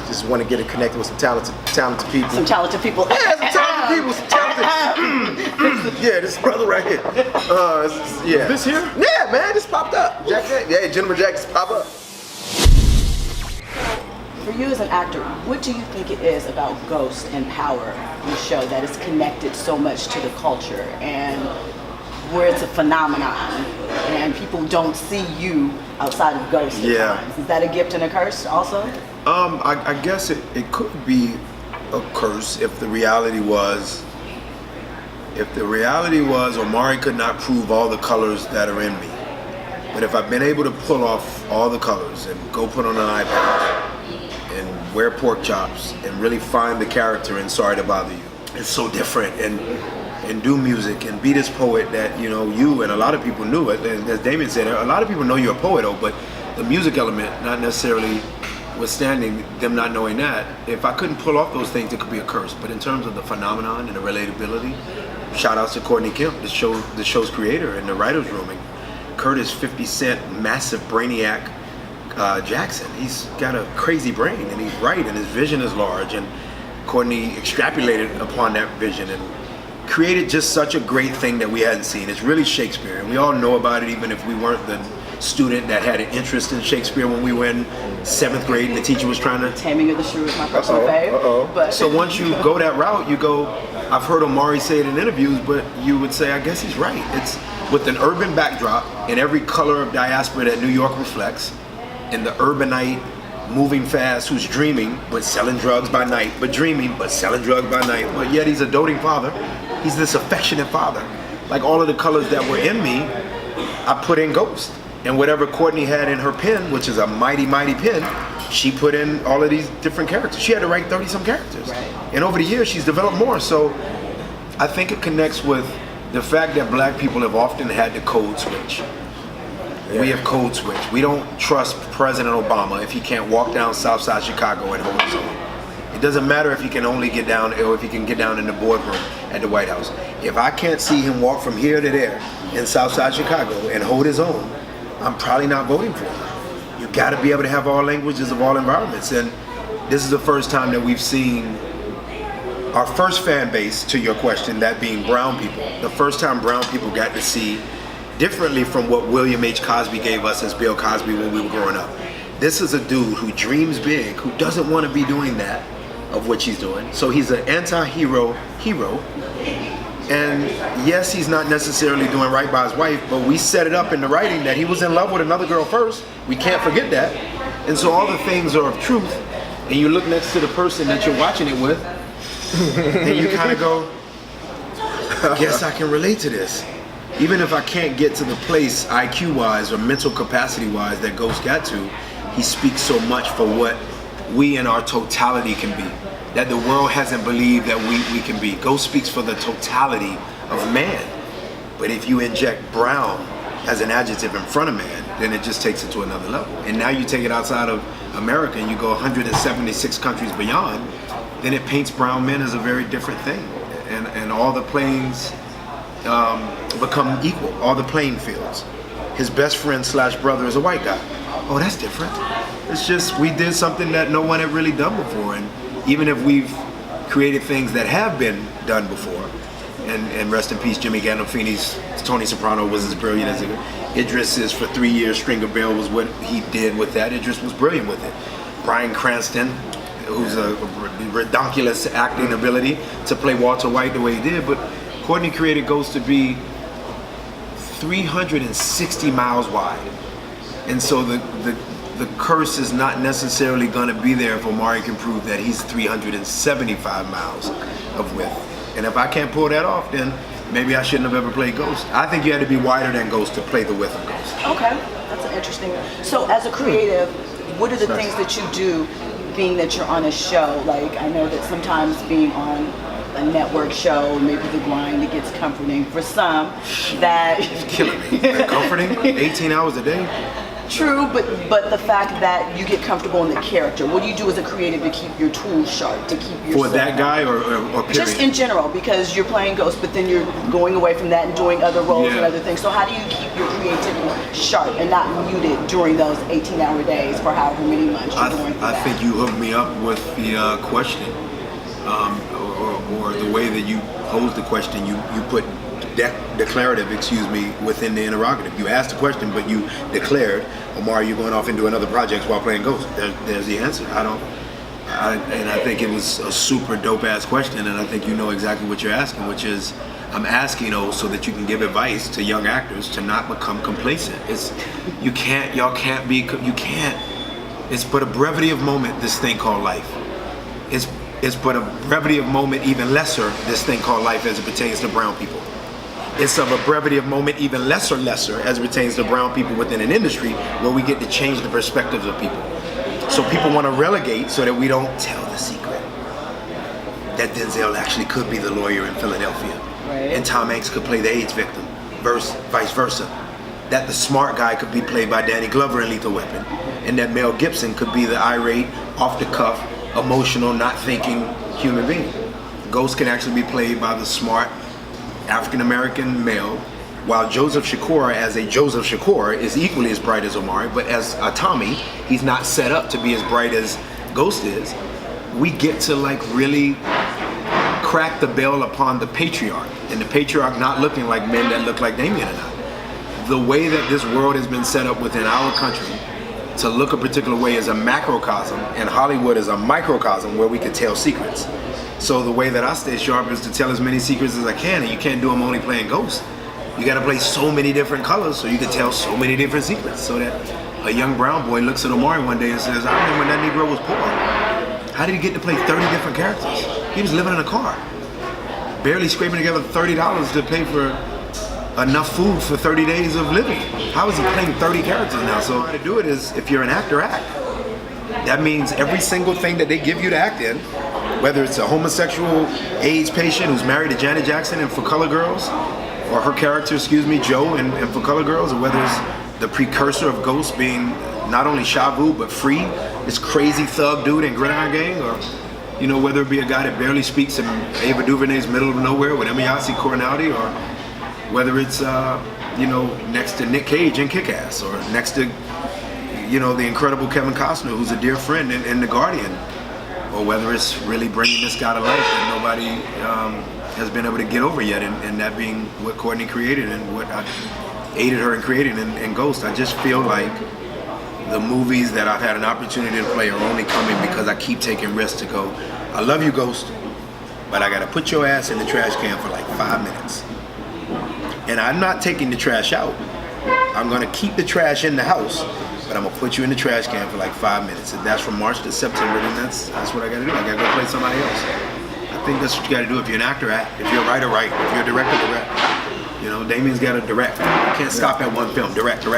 just want to get it connected with some talented people. Some talented people. Yeah, some talented people. Some talented. Yeah, this brother right here. Yeah. This here? Yeah, man, this popped up. Yeah, Gentleman Jack just popped up. For you as an actor, what do you think it is about Ghost and Power, the show, that is connected so much to the culture and where it's a phenomenon and people don't see you outside of Ghost at times? Is that a gift and a curse also? I guess it could be a curse if the reality was Omari could not prove all the colors that are in me. But if I've been able to pull off all the colors and go put on an eye patch and wear pork chops and really find the character in Sorry to Bother You, it's so different, and do music and be this poet that you and a lot of people knew it. As Damien said, a lot of people know you're a poet, but the music element not necessarily withstanding them not knowing that. If I couldn't pull off those things, it could be a curse. But in terms of the phenomenon and the relatability, shout outs to Courtney Kemp, the show's creator, and the writer's room, and Curtis 50 Cent, massive brainiac Jackson. He's got a crazy brain and he's right and his vision is large, and Courtney extrapolated upon that vision and created just such a great thing that we hadn't seen. It's really Shakespeare, and we all know about it, even if we weren't the student that had an interest in Shakespeare when we were in 7th grade and the teacher was trying to... Taming of the Shrew is my personal fave. But so once you go that route, you go, I've heard Omari say it in interviews, but you would say, I guess he's right. It's with an urban backdrop in every color of diaspora that New York reflects, and the urbanite moving fast who's dreaming but selling drugs by night, but dreaming but selling drugs by night, but yet he's a doting father. He's this affectionate father. Like all of the colors that were in me, I put in Ghost. And whatever Courtney had in her pen, which is a mighty, mighty pen, she put in all of these different characters. She had to write 30 some characters. Right. And over the years, she's developed more. So I think it connects with the fact that black people have often had to code switch. Yeah. We have code switch. We don't trust President Obama if he can't walk down Southside Chicago and hold his own. It doesn't matter if he can only get down, or if he can get down in the boardroom at the White House. If I can't see him walk from here to there in Southside Chicago and hold his own, I'm probably not voting for him. You gotta be able to have all languages of all environments. And this is the first time that we've seen our first fan base, to your question, that being brown people. The first time brown people got to see differently from what William H. Cosby gave us as Bill Cosby when we were growing up. This is a dude who dreams big, who doesn't want to be doing that of what he's doing. So he's an anti-hero hero. And yes, he's not necessarily doing right by his wife, but we set it up in the writing that he was in love with another girl first. We can't forget that. And so all the things are of truth. And you look next to the person that you're watching it with, and you kind of go, I guess I can relate to this. Even if I can't get to the place IQ-wise or mental capacity-wise that Ghost got to, he speaks so much for what we in our totality can be, that the world hasn't believed that we can be. Ghost speaks for the totality of man. But if you inject brown as an adjective in front of man, then it just takes it to another level. And now you take it outside of America and you go 176 countries beyond, then it paints brown men as a very different thing. And all the planes become equal, all the playing fields. His best friend / brother is a white guy. Oh, that's different. It's just, we did something that no one had really done before. And even if we've created things that have been done before, and rest in peace, Jimmy Gandolfini's Tony Soprano was as brilliant as it. Idris's for 3 years, Stringer Bell was what he did with that. Idris was brilliant with it. Bryan Cranston, who's a redonkulous acting ability to play Walter White the way he did, but Courtney created Ghost to be 360 miles wide. And so the curse is not necessarily going to be there if Omari can prove that he's 375 miles of width. And if I can't pull that off, then maybe I shouldn't have ever played Ghost. I think you had to be wider than Ghost to play the width of Ghost. Okay, that's an interesting. So as a creative, what are the things that you do, being that you're on a show? Like, I know that sometimes being on a network show, maybe the grind, it gets comforting for some. That it's killing me. Like, comforting? 18 hours a day? True, but the fact that you get comfortable in the character. What do you do as a creative to keep your tools sharp, to keep your for that guy or period? Just in general, because you're playing Ghost, but then you're going away from that and doing other roles and other things. So how do you keep your creativity sharp and not muted during those 18-hour days for however many months you're going through I that? think you hooked me up with the question, or the way that you posed the question. You put declarative, within the interrogative. You asked the question, but you declared, Omari, you're going off into another project while playing Ghost. There's the answer. And I think it was a super dope ass question, and I think you know exactly what you're asking, which is, I'm asking so that you can give advice to young actors to not become complacent. You can't. It's but a brevity of moment, this thing called life. It's but a brevity of moment, even lesser, this thing called life as it pertains to brown people. It's of a brevity of moment, even lesser as it pertains to brown people within an industry where we get to change the perspectives of people. So people want to relegate so that we don't tell the secret that Denzel actually could be the lawyer in Philadelphia. Right. And Tom Hanks could play the AIDS victim, vice versa. That the smart guy could be played by Danny Glover in Lethal Weapon, and that Mel Gibson could be the irate, off-the-cuff, emotional, not thinking human being. Ghost can actually be played by the smart African-American male, while Joseph Shakur, as a Joseph Shakur, is equally as bright as Omari, but as a Tommy, he's not set up to be as bright as Ghost is. We get to really crack the bell upon the patriarch, and the patriarch not looking like men that look like Damien and I. The way that this world has been set up within our country to look a particular way is a macrocosm, and Hollywood is a microcosm where we can tell secrets. So the way that I stay sharp is to tell as many secrets as I can, and you can't do them only playing Ghost. You gotta play so many different colors so you can tell so many different secrets, so that a young brown boy looks at Omari one day and says, I remember when that Negro was poor. How did he get to play 30 different characters? He was living in a car, barely scraping together $30 to pay for enough food for 30 days of living. How is he playing 30 characters now? So how to do it is, if you're an actor, act. That means every single thing that they give you to act in, whether it's a homosexual AIDS patient who's married to Janet Jackson in For Color Girls, or her character, Joe in For Color Girls, or whether it's the precursor of Ghost being not only Shavu but Free, this crazy thug dude in Gridiron Gang, or whether it be a guy that barely speaks in Ava DuVernay's Middle of Nowhere with Emiyasi Coronati, or whether it's next to Nick Cage in Kick-Ass, or next to the incredible Kevin Costner, who's a dear friend in The Guardian, or whether it's really bringing this guy to life that nobody has been able to get over yet, and that being what Courtney created and what I aided her in creating in Ghost. I just feel like the movies that I've had an opportunity to play are only coming because I keep taking risks to go, I love you, Ghost, but I gotta put your ass in the trash can for 5 minutes. And I'm not taking the trash out. I'm gonna keep the trash in the house, but I'm gonna put you in the trash can for 5 minutes. And that's from March to September, and that's what I gotta do. I gotta go play somebody else. I think that's what you gotta do. If you're an actor, act. If you're a writer, write. If you're a director, direct. Damien's gotta direct. You can't stop at one film. Direct. Do you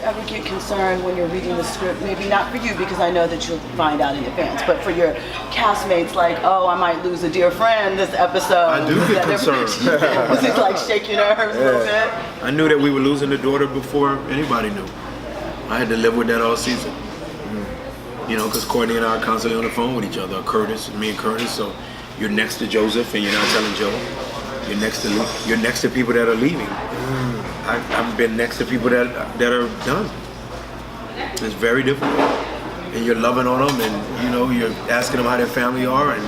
ever get concerned when you're reading the script? Maybe not for you, because I know that you'll find out in advance, but for your castmates, I might lose a dear friend this episode. I do get concerned. Was it shake your nerves a little bit? I knew that we were losing the daughter before anybody knew. I had to live with that all season. Because Courtney and I are constantly on the phone with each other, me and Curtis, so you're next to Joseph and you're not telling Joe. You're next to people that are leaving. I've been next to people that are done. It's very difficult. And you're loving on them, and you're asking them how their family are, and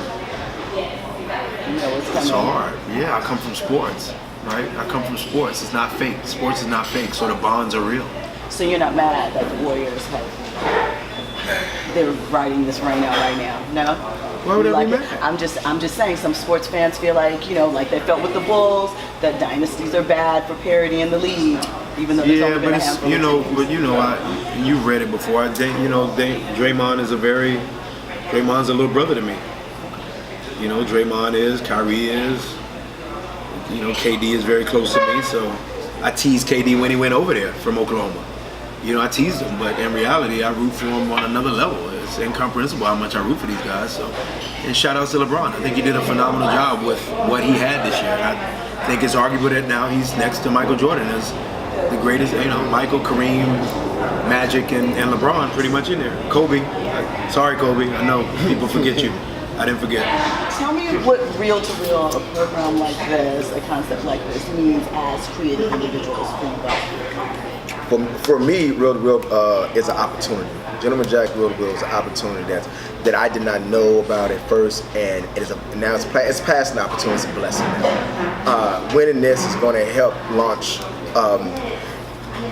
it's hard. Yeah, I come from sports, right? It's not fake. Sports is not fake, so the bonds are real. So you're not mad that the Warriors they're riding this rain out right now? No? Why would I be mad? I'm just saying, some sports fans feel like they felt with the Bulls, that dynasties are bad for parity in the league, even though there's only been a handful of teams. You've read it before. Draymond's a little brother to me. Draymond is, Kyrie is, KD is very close to me, so I teased KD when he went over there from Oklahoma. I teased him, but in reality, I root for him on another level. It's incomprehensible how much I root for these guys. So, and shout outs to LeBron. I think he did a phenomenal job with what he had this year. I think it's arguable that now he's next to Michael Jordan as the greatest. Michael, Kareem, Magic, and LeBron pretty much in there. Kobe. Sorry, Kobe. I know people forget you. I didn't forget. Tell me what reel-to-reel, a program like this, a concept like this means as creative individuals for you both. For me, Real to Real is an opportunity. Gentleman Jack Real to Real is an opportunity that I did not know about at first, and now it's past an opportunity. It's a blessing now. Winning this is going to help launch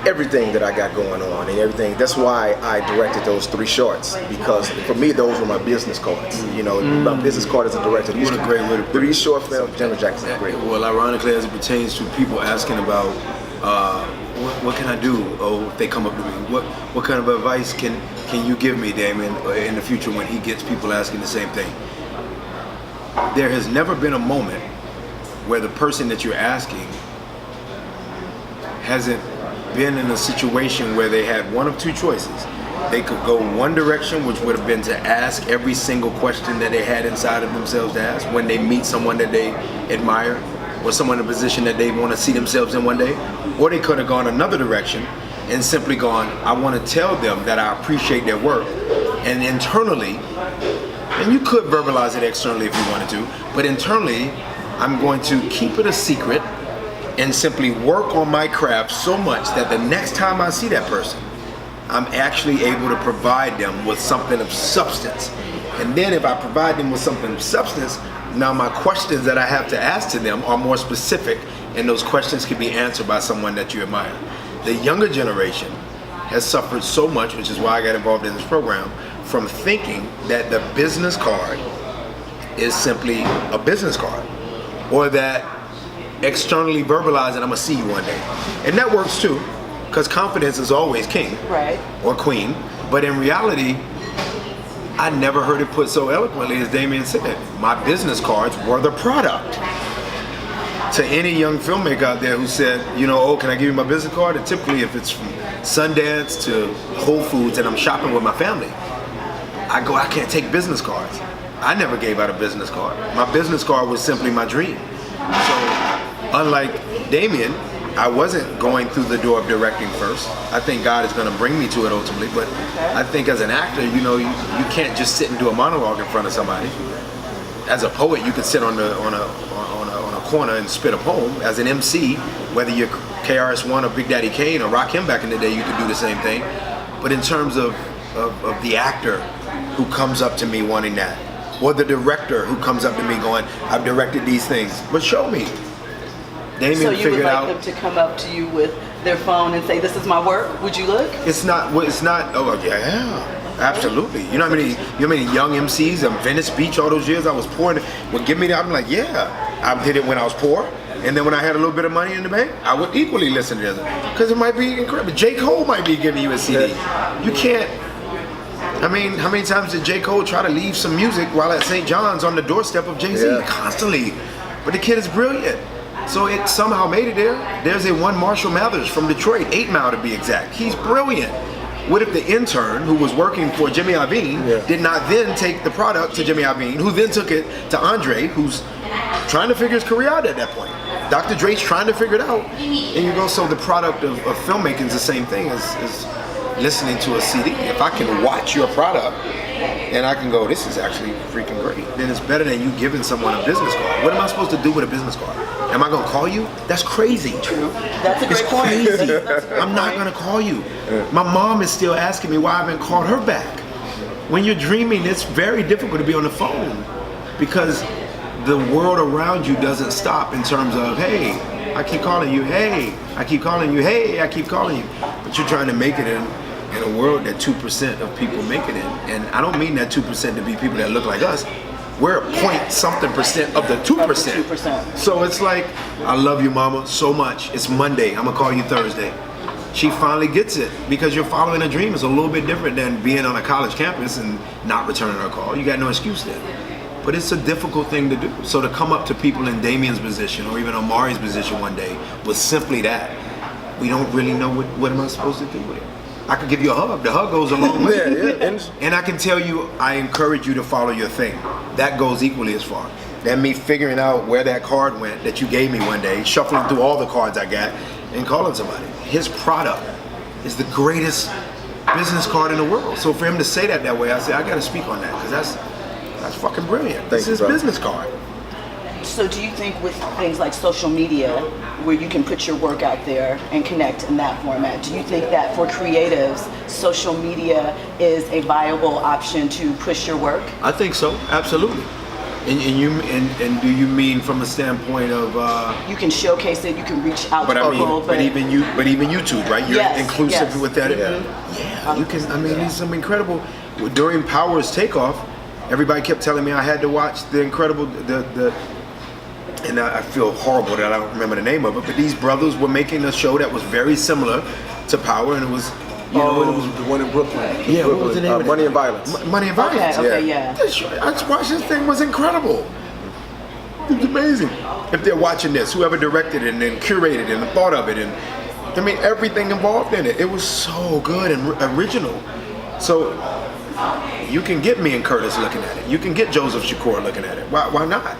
everything that I got going on and everything. That's why I directed those 3 shorts, because for me those were my business cards. You know, my business card as a director. What a great way to put it. 3 short films. Gentleman Jack is great. Well, ironically, as it pertains to people asking about what can I do? Oh, if they come up to me, what kind of advice can you give me, Damien, in the future when he gets people asking the same thing? There has never been a moment where the person that you're asking hasn't been in a situation where they had one of 2 choices. They could go one direction, which would have been to ask every single question that they had inside of themselves to ask when they meet someone that they admire, or someone in a position that they want to see themselves in one day. Or they could have gone another direction and simply gone, I want to tell them that I appreciate their work. And internally, and you could verbalize it externally if you wanted to, but internally, I'm going to keep it a secret and simply work on my craft so much that the next time I see that person, I'm actually able to provide them with something of substance. And then if I provide them with something of substance, now my questions that I have to ask to them are more specific, and those questions can be answered by someone that you admire. The younger generation has suffered so much, which is why I got involved in this program, from thinking that the business card is simply a business card, or that externally verbalizing, I'm gonna see you one day. And that works too, because confidence is always king, Right. or queen. But in reality, I never heard it put so eloquently as Damien said. My business cards were the product. To any young filmmaker out there who said, you know, oh, can I give you my business card? And typically if it's from Sundance to Whole Foods and I'm shopping with my family, I go, I can't take business cards. I never gave out a business card. My business card was simply my dream. So unlike Damien, I wasn't going through the door of directing first. I think God is going to bring me to it ultimately, but I think as an actor, you know, you can't just sit and do a monologue in front of somebody. As a poet, you could sit on a corner and spit a poem. As an MC, whether you're KRS-One or Big Daddy Kane or Rakim back in the day, you could do the same thing. But in terms of the actor who comes up to me wanting that, or the director who comes up to me going, I've directed these things, but show me. Damien So you would figured like out them to come up to you with their phone and say, this is my work, would you look? it's not, oh yeah, absolutely. You know how many young MCs in Venice Beach all those years I was poor, would give me that, I'm like, yeah. I did it when I was poor, and then when I had a little bit of money in the bank, I would equally listen to them, because it might be incredible. J. Cole might be giving you a CD. You can't, I mean, how many times did J. Cole try to leave some music while at St. John's on the doorstep of Jay-Z? Yeah. Constantly. But the kid is brilliant. So it somehow made it there. There's a one Marshall Mathers from Detroit, 8 Mile to be exact. He's brilliant. What if the intern who was working for Jimmy Iovine did not then take the product to Jimmy Iovine, who then took it to Andre, who's trying to figure his career out at that point. Dr. Dre's trying to figure it out. And you go, so the product of filmmaking is the same thing as listening to a CD. If I can watch your product and I can go, this is actually freaking great, then it's better than you giving someone a business card. What am I supposed to do with a business card? Am I gonna call you? That's crazy. True. That's a great It's point. crazy. That's a great I'm not gonna call you. My mom is still asking me why I haven't called her back. When you're dreaming, it's very difficult to be on the phone because the world around you doesn't stop in terms of, hey, I keep calling you, hey, I keep calling you, hey, I keep calling you. But you're trying to make it in a world that 2% of people make it in. And I don't mean that 2% to be people that look like us. We're point something percent of the 2%. 2%. So it's like, I love you, mama, so much. It's Monday, I'm gonna call you Thursday. She finally gets it because you're following a dream. It's a little bit different than being on a college campus and not returning her call. You got no excuse then. But it's a difficult thing to do. So to come up to people in Damien's position or even Omari's position one day was simply that. We don't really know what am I supposed to do with it. I could give you a hug. The hug goes a long way. And I can tell you, I encourage you to follow your thing. That goes equally as far. That me figuring out where that card went that you gave me one day, shuffling through all the cards I got, and calling somebody. His product is the greatest business card in the world. So for him to say that way, I say, I got to speak on that, because That's fucking brilliant. Thank This you, is brother. business card. So do you think with things like social media, where you can put your work out there and connect in that format, do you think that for creatives, social media is a viable option to push your work? I think so, absolutely. And do you mean from a standpoint of? You can showcase it, you can reach out But to I mean, people, but even YouTube, right? You're Yes, inclusive yes. with that. Yeah. You can. I mean, these some incredible. During Power's takeoff, everybody kept telling me I had to watch the incredible the. And I feel horrible that I don't remember the name of it, but these brothers were making a show that was very similar to Power, and it was, you know, it was. the one in Brooklyn. Yeah, what was the name of it? Money and Violence. Money and Violence. Okay, yeah. I just watched this thing, was incredible. It was amazing. If they're watching this, whoever directed it and then curated it and thought of it, and I mean everything involved in it, it was so good and original. So you can get me and Curtis looking at it. You can get Joseph Shakur looking at it. Why not?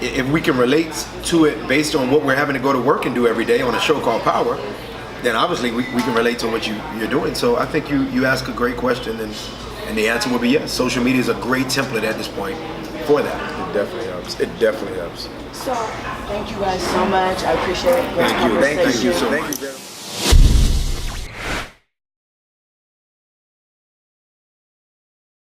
If we can relate to it based on what we're having to go to work and do every day on a show called Power, then obviously we can relate to what you're doing. So I think you ask a great question, and the answer will be yes. Social media is a great template at this point for that. It definitely helps. It definitely helps. So thank you guys so much. I appreciate it. Great Thank you. conversation. Thank you so Thank much. you, Jennifer.